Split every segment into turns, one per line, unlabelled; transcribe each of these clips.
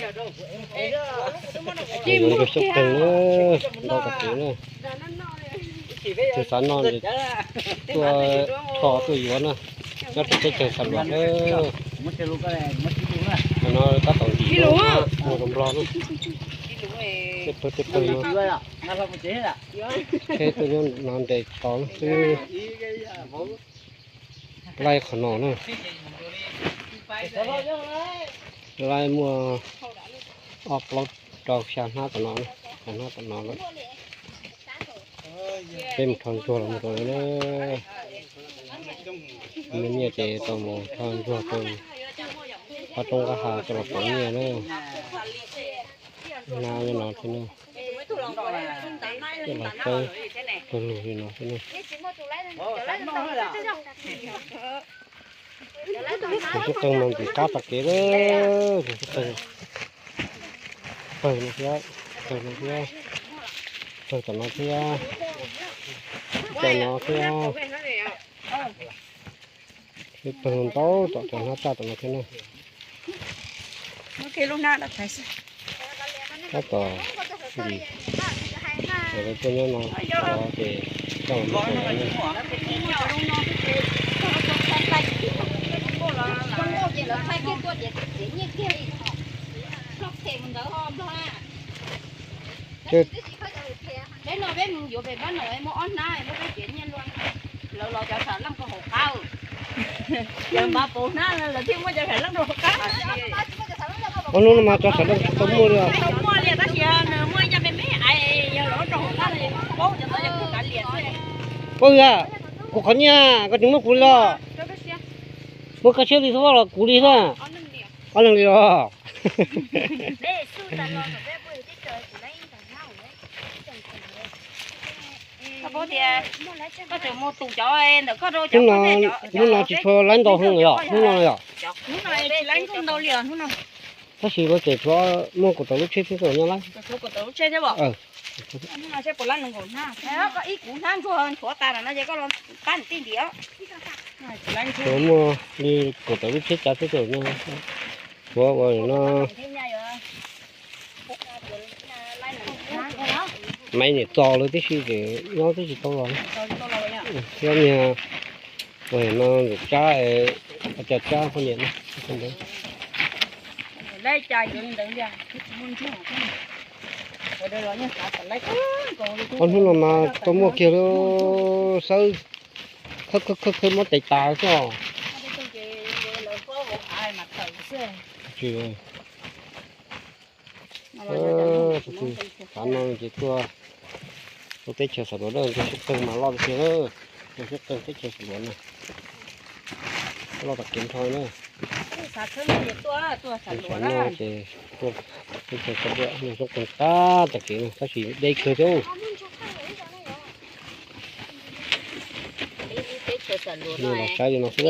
Rồi nó sắp từng nữa, đâu cả thứ nữa. Từ sáng non thì tua thọ tua gì nữa, nó sẽ chơi sầm loạn nữa. Nó có tổng gì nữa, mua đồng lo nữa. Tiếp nữa. Thế tôi nó non để to nữa. Lai khẩn nọ nữa. Lai mua ọc lót trâu sang hát của nó, sang hát của nó nữa. Thêm thon chua là một rồi nữa. Mình nhớ chế tàu một thon chua tôm. Ở trong cái hà cho là có nhiều nữa. Nào như nó thế nữa. Cái là cây, cây lùi thì nó thế nữa. Cái cân mình chỉ cắt tạc kế đó, cái cân. Phơi nó phía, phơi nó phía, phơi cho nó phía, cho nó phía. Cái phần tố, cho nó cho nó thế này.
Ok lúc nào đã thấy sao?
Các tờ gì? Rồi cho nó có để cho nó cái này. Chứ
đấy nó bé mình dụ về bán nội mua on này mua cái chuyện nhân luôn lò cho sản làm cái hộp cao giờ bà phụ nó là thiên mua cho sản làm đồ hộp cao
nó mà cho sản phẩm mua được
không mua liền đó chị mua cho mấy ai giờ lỗ đồ hộp cao này bố cho tôi cứ cả liền
ôi à cô khẩn nha có chúng nó cùi lo mua cá chép thì thôi là cùi đi thôi ăn lần đi rồi
bố thì có thể mua tủ cho em được có đâu
chúng nó chỉ cho lãnh đạo không rồi không rồi à
lúc này lãnh không đâu liền lúc nào
它是个给说莫古头路切切做样啦。
số của tớ chơi chứ bộ nhưng mà chơi của lăn ngủ ha thế có ít cũng than thua hơn của ta là nó chỉ có lo tan tin đĩa
số mua đi cổ头路切切切做样。我nó mấy này to luôn tí xíu thì nó tí xíu to rồi. Cái nhà rồi nó được trái trái không nhận không đấy.
Đây trái đừng đừng ra muốn chứ không ở đây rồi nhá lấy
con không mà tôi mua kia nó sâu khơi mất tay tao sao chị ơi cảm ơn chị tua tôi tết chờ sản phẩm đơn tôi sẽ từng mà lo được kia nữa tôi sẽ từng tết chờ sản phẩm này lo tập kiếm thôi nữa
sản phẩm tua sản phẩm đó
thì tôi sẽ sản phẩm mình không cần ta tập kiếm ta chỉ đây cơ thôi nhưng mà cái gì nó sẽ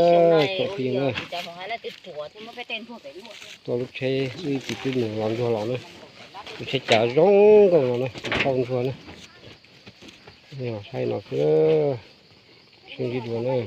có tiền rồi tôi lúc chơi đi chỉ tin mình làm cho lỏng nữa tôi sẽ trả rong còn nó không thua nữa nhưng mà sai nó sẽ suy nghĩ đùa nữa